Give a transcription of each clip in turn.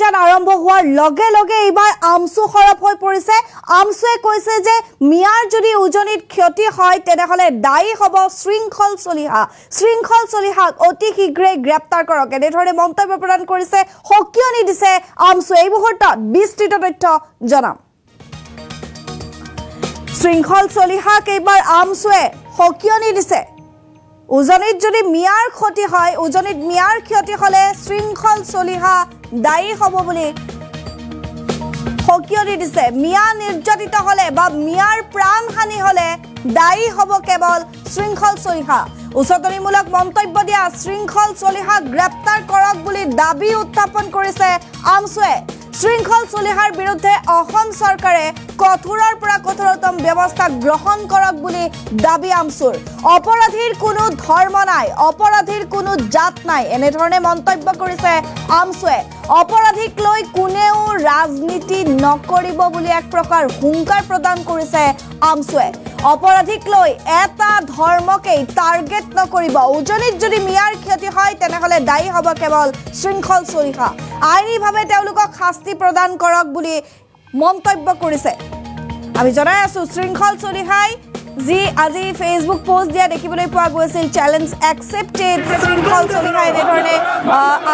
অভিযান আৰম্ভ হোৱাৰ লগে লগে এইবাৰ আমচু খৰব হৈ পৰিছে। আমচুৱে কৈছে যে মিয়াৰ যদি উজনিত ক্ষতি হয় তেনেহলে দায়ী হ'ব শৃংখল চলিহা। শৃংখল চলিহাক অতি শীঘ্ৰে গ্ৰেপ্তাৰ কৰক, এনেধৰণে মন্তব্য প্ৰদান কৰিছে, সকিয়নি দিছে আমচুৱে। এই মুহূৰ্তত বিস্তৃত তথ্য জনাম। শৃংখল চলিহাক এইবাৰ আমচুৱে সকিয়নি দিছে। উজনিত যদি মিয়াৰ ক্ষতি হয়, উজনিত মিয়াৰ ক্ষতি হলে শৃংখল চলিহা দায়ী হ'ব বুলি সকিয়নি দিছে। মিয়া নিৰ্যাতিত হলে বা মিয়াৰ প্ৰাণহানি হলে দায়ী হ'ব কেৱল শৃংখল চলিহা। উচতনিমূলক মন্তব্য দিয়া শৃংখল চলিহাক গ্ৰেপ্তাৰ কৰক বুলি দাবী উত্থাপন কৰিছে আমচুৱে। শৃংখল চলিহাৰ বিৰুদ্ধে অসম চৰকাৰে কঠোৰৰ পৰা কঠোৰতম ব্যৱস্থা গ্ৰহণ কৰক বুলি দাবী আমচুৰ। অপৰাধীৰ কোনো ধৰ্ম নাই, অপৰাধীৰ কোনো জাত নাই, এনেধৰণে মন্তব্য কৰিছে আমচুৱে। অপৰাধীক লৈ কোনেও ৰাজনীতি নকৰিব বুলি এক প্ৰকাৰ হুংকাৰ প্ৰদান কৰিছে আমচুৱে। অপৰাধীক লৈ এটা ধৰ্মকেই টাৰ্গেট নকৰিব। উজনিত যদি মিয়াৰ ক্ষতি হয় তেনেহলে দায়ী হ'ব কেৱল শৃংখল চলিহা। আইনীভাৱে তেওঁলোকক শাস্তি প্ৰদান কৰক বুলি মন্তব্য কৰিছে। আমি জনাই আছো শৃংখল চলিহাই যি আজি ফেচবুক পোষ্ট দিয়া দেখিবলৈ পোৱা গৈছিল, চেলেঞ্জ একচেপ্টেড। শৃংখল চলিহাই এনেধৰণে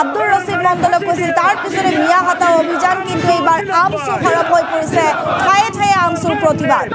আব্দুৰ ৰছিদ মণ্ডলক কৈছিল। তাৰ পিছতে মিয়া হটাও অভিযান, কিন্তু এইবাৰ আমচু খৰব হৈ পৰিছে। ঠায়ে ঠায়ে আমচুৰ প্ৰতিবাদ।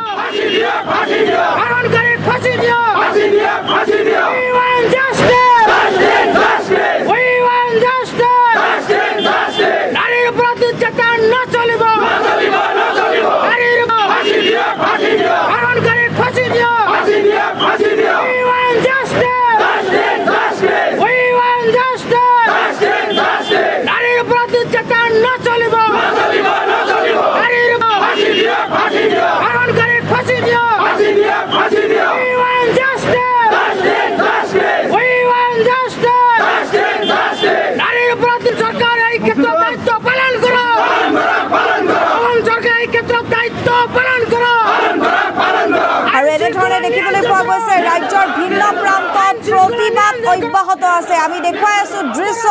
আৰু এনেধৰণে দেখিবলৈ পোৱা গৈছে ৰাজ্যৰ ভিন্ন প্ৰান্তত প্ৰতিবাদ অব্যাহত আছে। আমি দেখুৱাই আছো দৃশ্য,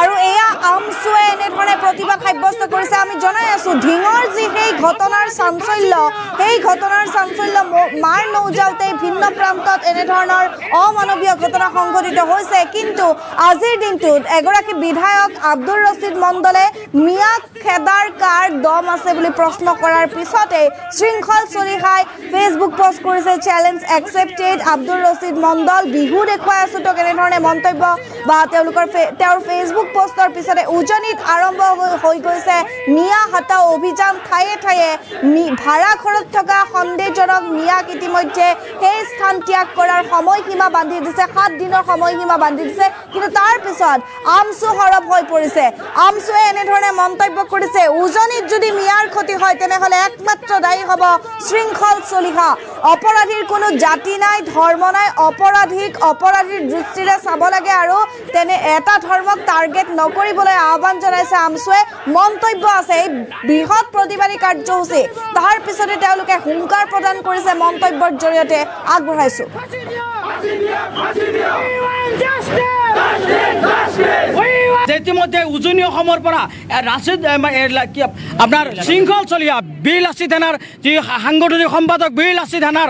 আৰু এয়া আমচুৱে এনেধৰণে প্ৰতিবাদ সাব্যস্ত কৰিছে। আমি জনাই আছো ঢিঙৰ যি সেই ঘটনাৰ চাঞ্চল্য, সেই ঘটনাৰ চাঞ্চল্য মাৰ নৌজাওঁতে ভিন্ন প্ৰান্তত এনেধৰণৰ অমানৱীয় ঘটনা সংঘটিত হৈছে। কিন্তু আজিৰ দিনটোত এগৰাকী বিধায়ক আব্দুৰ ৰছিদ মণ্ডলে মিয়াক খেদাৰ কাৰ দম আছে বুলি প্ৰশ্ন কৰাৰ পিছতে শৃংখল চলিহাই ফেচবুক পোষ্ট কৰিছে, চেলেঞ্জ একচেপ্টেড। আব্দুৰ ৰছিদ মণ্ডল বিহু দেখুৱাই আছো তো কেনেধৰণে মন্তব্য বা তেওঁৰ ফেচবুক পোষ্টৰ পিছতে উজনিত আৰম্ভ হৈ গৈছে মিয়া হটাও অভিযান। ঠায়ে ঠায়ে ভাড়াঘৰত থকা সন্দেহজনক মিয়াক ইতিমধ্যে সেই স্থান ত্যাগ কৰাৰ সময়সীমা বান্ধি দিছে, 7 দিনৰ সময়সীমা বান্ধি দিছে। কিন্তু তাৰ পিছত আমচু খৰব হৈ পৰিছে। আমচুৱে এনেধৰণে মন্তব্য কৰিছে, উজনিত যদি মিয়াৰ ক্ষতি হয় তেনেহলে একমাত্ৰ দায়ী হ'ব শৃংখল চলিহা। অপৰাধীৰ কোনো জাতি নাই, ধৰ্ম নাই, অপৰাধীৰ দৃষ্টিৰে চাব লাগে আৰু তেনে এটা ধৰ্মক টাৰ্গেট নকৰিবলৈ আহ্বান জনাইছে আমচুৱে। মন্তব্য আছে এই বৃহৎ প্ৰতিবাদী কাৰ্যসূচী, তাৰ পিছতে তেওঁলোকে হুংকাৰ প্ৰদান কৰিছে মন্তব্যৰ জৰিয়তে আগবঢ়াইছো। ইতিমধ্যে উজনি অসমৰ পৰা ৰাছিদ আপোনাৰ শৃংখল চলিহা বীৰ লাচিত থানাৰ যি সাংগঠনিক সম্পাদক বীৰ লাচিত থানাৰ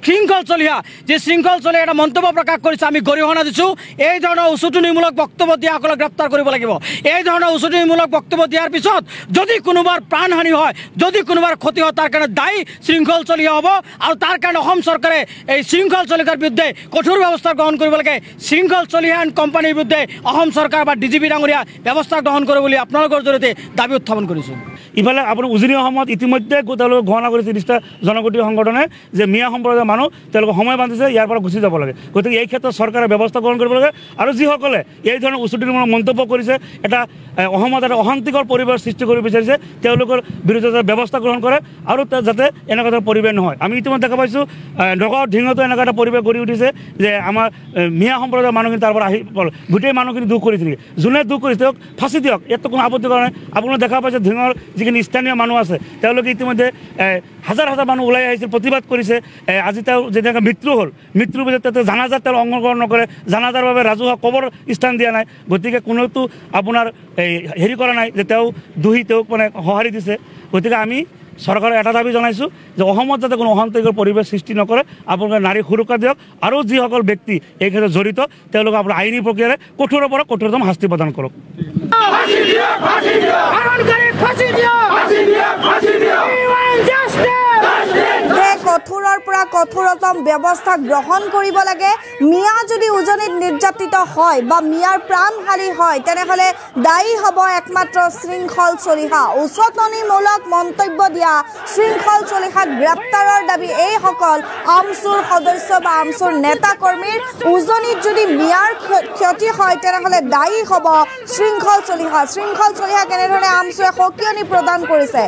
শৃংখল চলিহা, যি শৃংখল চলিহা এটা মন্তব্য প্ৰকাশ কৰিছে। আমি গৰিহণা দিছোঁ, এই ধৰণৰ উচতনিমূলক বক্তব্য দিয়াসকলক গ্ৰেপ্তাৰ কৰিব লাগিব। এই ধৰণৰ উচতনিমূলক বক্তব্য দিয়াৰ পিছত যদি কোনোবাৰ প্ৰাণহানি হয়, যদি কোনোবাৰ ক্ষতি হয়, তাৰ কাৰণে দায়ী শৃংখল চলিহা হ'ব। আৰু তাৰ কাৰণে অসম চৰকাৰে এই শৃংখল চলিহাৰ বিৰুদ্ধে কঠোৰ ব্যৱস্থা গ্ৰহণ কৰিব লাগে। শৃংখল চলিহা এণ্ড কোম্পানীৰ বিৰুদ্ধে অসম চৰকাৰ বা ডিজিপি ডাঙৰীয়া ব্যৱস্থা গ্ৰহণ কৰে বুলি আপোনালোকৰ জৰিয়তে দাবী উত্থাপন কৰিছোঁ। ইফালে আপোনাৰ উজনি অসমত ইতিমধ্যে তেওঁলোকে ঘোষণা কৰিছে নিষ্ঠা জনগোষ্ঠী সংগঠনে যে মিয়া সম্প্ৰদায়ৰ মানুহ তেওঁলোকে সময় বান্ধিছে, ইয়াৰ পৰা গুচি যাব লাগে। গতিকে এই ক্ষেত্ৰত চৰকাৰে ব্যৱস্থা গ্ৰহণ কৰিব লাগে। আৰু যিসকলে এই ধৰণৰ উচতনিমূলক মন্তব্য কৰিছে, এটা অসমত এটা অশান্তিকৰ পৰিৱেশ সৃষ্টি কৰিব বিচাৰিছে, তেওঁলোকৰ বিৰুদ্ধে ব্যৱস্থা গ্ৰহণ কৰে আৰু যাতে এনেকুৱা ধৰণৰ পৰিৱেশ নহয়। আমি ইতিমধ্যে দেখা পাইছোঁ নগাঁও ঢিঙতো এনেকুৱা এটা পৰিৱেশ গঢ়ি উঠিছে যে আমাৰ মিয়া সম্প্ৰদায়ৰ মানুহখিনি তাৰ পৰা আহি গোটেই মানুহখিনি দুখ কৰিছিল। যোনে দুখ কৰিছে তেওঁক ফাঁচি দিয়ক, ইয়াততো কোনো আপত্তি কৰা নাই। আপোনালোকে দেখা পাইছে ঢিঙৰ যি যিখিনি স্থানীয় মানুহ আছে তেওঁলোকে ইতিমধ্যে হাজাৰ হাজাৰ মানুহ ওলাই আহিছিল, প্ৰতিবাদ কৰিছে। আজি তেওঁ যেনেকৈ মৃত্যু হ'ল, মৃত্যুৰ পিছত তাতে জানাজাত তেওঁ অংশগ্ৰহণ নকৰে, জানাজাৰ বাবে ৰাজহুৱা কবৰ স্থান দিয়া নাই। গতিকে কোনেওতো আপোনাৰ হেৰি কৰা নাই যে তেওঁ দোষী, তেওঁক মানে সঁহাৰি দিছে। গতিকে আমি চৰকাৰক এটা দাবী জনাইছোঁ যে অসমত যাতে কোনো অশান্তিকৰ পৰিৱেশ সৃষ্টি নকৰে, আপোনালোকে নাৰীক সুৰক্ষা দিয়ক আৰু যিসকল ব্যক্তি এই ক্ষেত্ৰত জড়িত তেওঁলোকক আপোনাৰ আইনী প্ৰক্ৰিয়াৰে কঠোৰৰ পৰা কঠোৰতম শাস্তি প্ৰদান কৰক। কঠোৰৰ পৰা কঠোৰতম ব্যৱস্থা গ্ৰহণ কৰিব লাগে। মিয়া যদি উজনিত নিৰ্যাতিত হয় বা মিয়াৰ প্ৰাণহানি হয় তেনেহ'লে দায়ী হ'ব একমাত্ৰ শৃংখল চলিহা। উচতনিমূলক মন্তব্য দিয়া শৃংখল চলিহাক গ্ৰেপ্তাৰৰ দাবী এইসকল আমচুৰ সদস্য বা আমচুৰ নেতা কৰ্মীৰ। উজনিত যদি মিয়াৰ ক্ষতি হয় তেনেহ'লে দায়ী হ'ব শৃংখল চলিহা। শৃংখল চলিহাক এনেধৰণে আমচুৱে সকিয়নি প্ৰদান কৰিছে।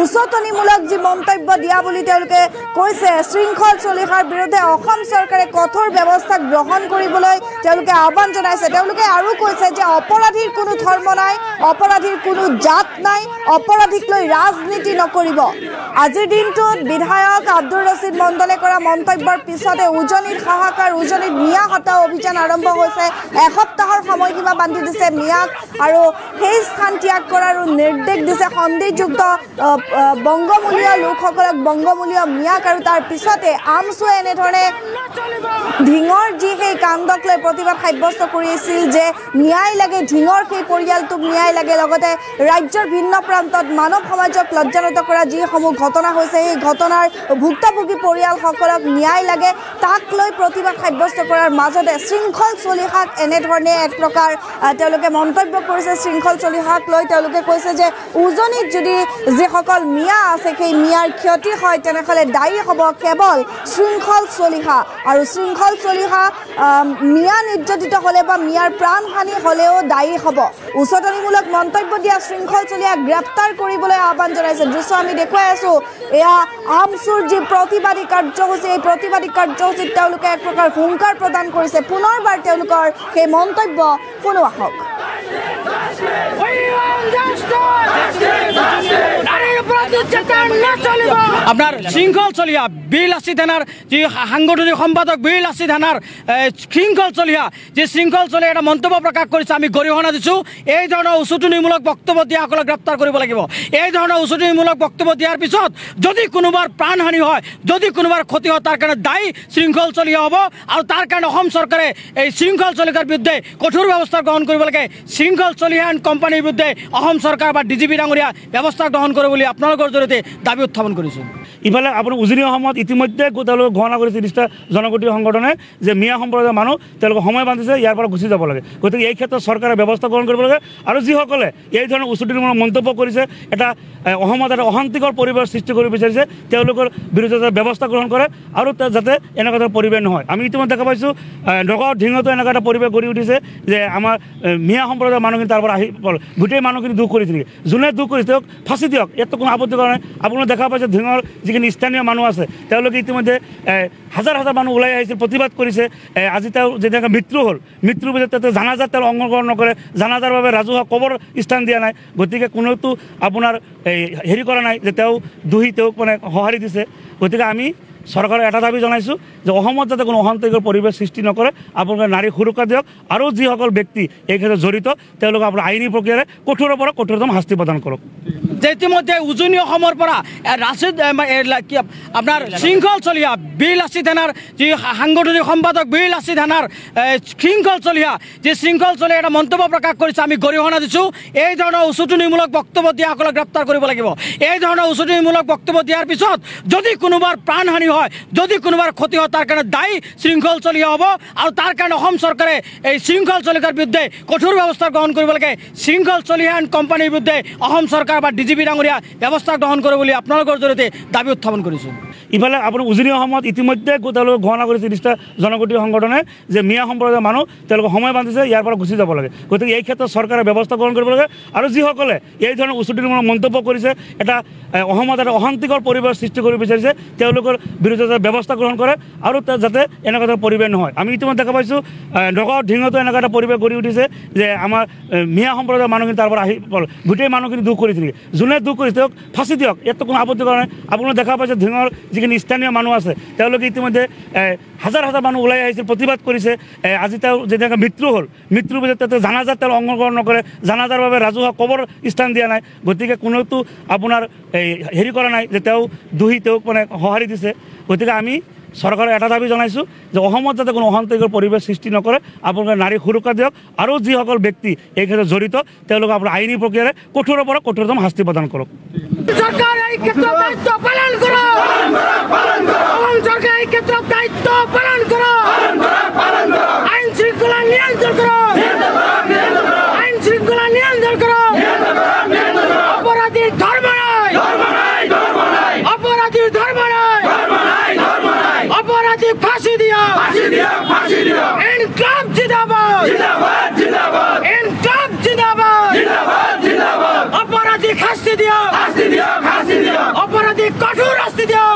উচতনিমূলক যি মন্তব্য দিয়া বুলি তেওঁলোকে কৈছে, শৃংখল চলিহাৰ বিৰুদ্ধে অসম চৰকাৰে কঠোৰ ব্যৱস্থা গ্ৰহণ কৰিবলৈ তেওঁলোকে আহ্বান জনাইছে। তেওঁলোকে আৰু কৈছে যে অপৰাধীৰ কোনো ধৰ্ম নাই, অপৰাধীৰ কোনো জাত নাই, অপৰাধীক লৈ ৰাজনীতি নকৰিব। আজিৰ দিনটোত বিধায়ক আব্দুৰ ৰছিদ মণ্ডলে কৰা মন্তব্যৰ পিছতে উজনিত হাহাকাৰ, উজনিত মিয়া হটাও অভিযান আৰম্ভ হৈছে। এসপ্তাহৰ সময়সীমা বান্ধি দিছে মিয়াক আৰু সেই স্থান ত্যাগ কৰাৰো নিৰ্দেশ দিছে সন্দেহযুক্ত বংগমূলীয় লোকসকলক, বংগমূলীয় মিয়াক। আৰু তাৰ পিছতে আমচুৱে এনেধৰণে ঢিঙৰ যি সেই কাণ্ডক লৈ প্ৰতিবাদ সাব্যস্ত কৰিছিল যে ন্যায় লাগে, ঢিঙৰ সেই পৰিয়ালটোক ন্যায় লাগে। লগতে ৰাজ্যৰ ভিন্ন প্ৰান্তত মানৱ সমাজক লজ্জানত কৰা যিসমূহ ঘটনা হৈছে সেই ঘটনাৰ ভুক্তভোগী পৰিয়ালসকলক ন্যায় লাগে, তাক লৈ প্ৰতিবাদ সাব্যস্ত কৰাৰ মাজতে শৃংখল চলিহাক এনেধৰণে এক প্ৰকাৰ তেওঁলোকে মন্তব্য কৰিছে। শৃংখল চলিহাক লৈ তেওঁলোকে কৈছে যে উজনিত যদি যিসকল মিয়া আছে সেই মিয়াৰ ক্ষতি হয় তেনেহ'লে দায়ী হ'ব কেৱল শৃংখল চলিহা। আৰু শৃংখল চলিহা মিয়া নিৰ্যাতিত হ'লে বা মিয়াৰ প্ৰাণহানি হ'লেও দায়ী হ'ব। উচতনিমূলক মন্তব্য দিয়া শৃংখল চলিহাক গ্ৰেপ্তাৰ কৰিবলৈ আহ্বান জনাইছে। দৃশ্য আমি দেখুৱাই আছোঁ, এয়া আমচুৰ যি প্ৰতিবাদী কাৰ্যসূচী, এই প্ৰতিবাদী কাৰ্যসূচীত তেওঁলোকে এক প্ৰকাৰ হুংকাৰ প্ৰদান কৰিছে। পুনৰবাৰ তেওঁলোকৰ সেই মন্তব্য শুনো আহক। আপনার শৃংখল চলিহা বীর লাচিত থানার যে সাংগঠনিক সম্পাদক বীর লাচিত থানার শৃংখল চলিহা যে শৃংখল চলিহা এটা মন্তব্য প্রকাশ করেছে, আমি গৰিহণা দিছোঁ। এই ধৰনেৰ উচতনিমূলক বক্তব্য দিয়াসকলক গ্ৰেপ্তাৰ কৰিব লাগিব। এই ধৰনেৰ উচতনিমূলক বক্তব্য দিয়াৰ পিছত যদি কোনোবাৰ প্ৰাণহানি হয়, যদি কোনোবাৰ ক্ষতি হয়, তাৰ কাৰণে দায়ী শৃংখল চলিহা হ'ব। আৰু তাৰ কাৰণে অসম চৰকাৰে এই শৃংখল চলিহাৰ বিৰুদ্ধে কঠোৰ ব্যৱস্থা গ্ৰহণ কৰিব লাগে। শৃংখল চলিহা এণ্ড কোম্পানীৰ বিৰুদ্ধে অসম চৰকাৰ বা ডিজিপি ডাঙৰীয়া ব্যৱস্থা গ্ৰহণ কৰে বুলি আপোনালোকৰ জৰিয়তে দাবী উত্থাপন কৰিছোঁ। ইফালে আপোনাৰ উজনি অসমত ইতিমধ্যে তেওঁলোকে ঘোষণা কৰিছে নিষ্ঠা জনগোষ্ঠী সংগঠনে যে মিয়া সম্প্ৰদায়ৰ মানুহ তেওঁলোকে সময় বান্ধিছে, ইয়াৰ পৰা গুচি যাব লাগে। গতিকে এই ক্ষেত্ৰত চৰকাৰে ব্যৱস্থা গ্ৰহণ কৰিব লাগে। আৰু যিসকলে এই ধৰণৰ উচতনিমূলক মন্তব্য কৰিছে, এটা অসমত এটা অশান্তিকৰ পৰিৱেশ সৃষ্টি কৰিব বিচাৰিছে, তেওঁলোকৰ বিৰুদ্ধে ব্যৱস্থা গ্ৰহণ কৰে আৰু যাতে এনেকুৱা ধৰণৰ পৰিৱেশ নহয়। আমি ইতিমধ্যে দেখা পাইছোঁ নগাঁও ঢিঙতো এনেকুৱা এটা পৰিৱেশ গঢ়ি উঠিছে যে আমাৰ মিয়া সম্প্ৰদায়ৰ মানুহখিনি তাৰ পৰা আহি গোটেই মানুহখিনি দুখ কৰিছিল। যোনে দুখ কৰিছে তেওঁক ফাঁচি দিয়ক, ইয়াততো কোনো আপত্তি কৰা নাই। আপোনালোকে দেখা পাইছে ঢিঙৰ যিখিনি স্থানীয় মানুহ আছে তেওঁলোকে ইতিমধ্যে হাজাৰ হাজাৰ মানুহ ওলাই আহিছিল, প্ৰতিবাদ কৰিছে। আজি তেওঁ যেনেকৈ মৃত্যু হ'ল, মৃত্যুৰ পিছত তাতে জানাজাত তেওঁ অংশগ্ৰহণ নকৰে, জানাজাৰ বাবে ৰাজহুৱা কবৰ স্থান দিয়া নাই। গতিকে কোনেওতো আপোনাৰ হেৰি কৰা নাই যে তেওঁ দোষী, তেওঁক মানে সঁহাৰি দিছে। গতিকে আমি চৰকাৰক এটা দাবী জনাইছোঁ যে অসমত যাতে কোনো অশান্তিকৰ পৰিৱেশ সৃষ্টি নকৰে, আপোনালোকে নাৰীক সুৰক্ষা দিয়ক আৰু যিসকল ব্যক্তি এই ক্ষেত্ৰত জড়িত তেওঁলোকক আপোনাৰ আইনী প্ৰক্ৰিয়াৰে কঠোৰৰ পৰা কঠোৰতম শাস্তি প্ৰদান কৰক। যে ইতিমধ্যে উজনি অসমৰ পৰা ৰাচিদ আপোনাৰ শৃংখল চলিহা বীৰ লাচিত থানাৰ যি সাংগঠনিক সম্পাদক বীৰ লাচিত থানাৰ শৃংখল চলিহা যে শৃংখল চলিহা এটা মন্তব্য প্ৰকাশ কৰিছে, আমি গৰিহণা দিছোঁ। এই ধৰণৰ উচতনিমূলক বক্তব্য দিয়াসকলক গ্ৰেপ্তাৰ কৰিব লাগিব। এই ধৰণৰ উচতনিমূলক বক্তব্য দিয়াৰ পিছত যদি কোনোবাৰ প্ৰাণহানি হয়, যদি কোনোবাৰ ক্ষতি হয়, তাৰ কাৰণে দায়ী শৃংখল চলিহা হ'ব। আৰু তাৰ কাৰণে অসম চৰকাৰে এই শৃংখল চলিহাৰ বিৰুদ্ধে কঠোৰ ব্যৱস্থা গ্ৰহণ কৰিব লাগে। শৃংখল চলিহা এণ্ড কোম্পানীৰ বিৰুদ্ধে অসম চৰকাৰ বা ডিজিপি ডাঙৰীয়া ব্যৱস্থা গ্ৰহণ কৰে বুলি আপোনালোকৰ জৰিয়তে দাবী উত্থাপন কৰিছোঁ। ইফালে আপোনাৰ উজনি অসমত ইতিমধ্যে তেওঁলোকে ঘোষণা কৰিছে নিষ্ঠা জনগোষ্ঠী সংগঠনে যে মিয়া সম্প্ৰদায়ৰ মানুহ তেওঁলোকে সময় বান্ধিছে, ইয়াৰ পৰা গুচি যাব লাগে। গতিকে এই ক্ষেত্ৰত চৰকাৰে ব্যৱস্থা গ্ৰহণ কৰিব লাগে। আৰু যিসকলে এই ধৰণৰ উচুটিমূলক মন্তব্য কৰিছে, এটা অসমত এটা অশান্তিকৰ পৰিৱেশ সৃষ্টি কৰিব বিচাৰিছে, তেওঁলোকৰ বিৰুদ্ধে ব্যৱস্থা গ্ৰহণ কৰে আৰু যাতে এনেকুৱা এটা পৰিৱেশ নহয়। আমি ইতিমধ্যে দেখা পাইছোঁ নগাঁও ঢিঙতো এনেকুৱা এটা পৰিৱেশ গঢ়ি উঠিছে যে আমাৰ মিয়া সম্প্ৰদায়ৰ মানুহখিনি তাৰ পৰা আহি গোটেই মানুহখিনি দুখ কৰিছে নেকি, যোনে দুখ কৰিছে তেওঁক ফাঁচি দিয়ক, ইয়াততো কোনো আপত্তি কৰা নাই। আপোনালোকে দেখা পাইছে ঢিঙৰ যিখিনি স্থানীয় মানুহ আছে তেওঁলোকে ইতিমধ্যে হাজাৰ হাজাৰ মানুহ ওলাই আহিছিল, প্ৰতিবাদ কৰিছে। আজি তেওঁ যেনেকৈ মৃত্যু হ'ল, মৃত্যুৰ পিছত তাতে জানাজাত তেওঁ অংশগ্ৰহণ নকৰে, জানাজাৰ বাবে ৰাজহুৱা কবৰ স্থান দিয়া নাই। গতিকে কোনেওতো আপোনাৰ হেৰি কৰা নাই যে তেওঁ দোষী, তেওঁক মানে সঁহাৰি দিছে। গতিকে আমি চৰকাৰে এটা দাবী জনাইছোঁ যে অসমত যাতে কোনো অশান্তিকৰ পৰিৱেশ সৃষ্টি নকৰে, আপোনালোকে নাৰীক সুৰক্ষা দিয়ক আৰু যিসকল ব্যক্তি এই ক্ষেত্ৰত জড়িত তেওঁলোকক আপোনাৰ আইনী প্ৰক্ৰিয়াৰে কঠোৰৰ পৰা কঠোৰতম শাস্তি প্ৰদান কৰক। সরকার এই ক্ষেত্রে দায়িত্ব পালন করো, সরকার এই ক্ষেত্রে দায়িত্ব পালন করো, আইন শৃঙ্খলা নিয়ন্ত্রণ করো, আইন শৃঙ্খলা নিয়ন্ত্রণ করো। অপরাধীর ধর্ম নয়, অপরাধীর ধর্ম নয়, অপরাধী ফাঁসি দিও, ইনকাম জিন্দাবাদ, ইনকাম জিন্দাবাদ, অপরাধী শাস্তি দিও, অপরাধী কঠোর শাস্তি দিও।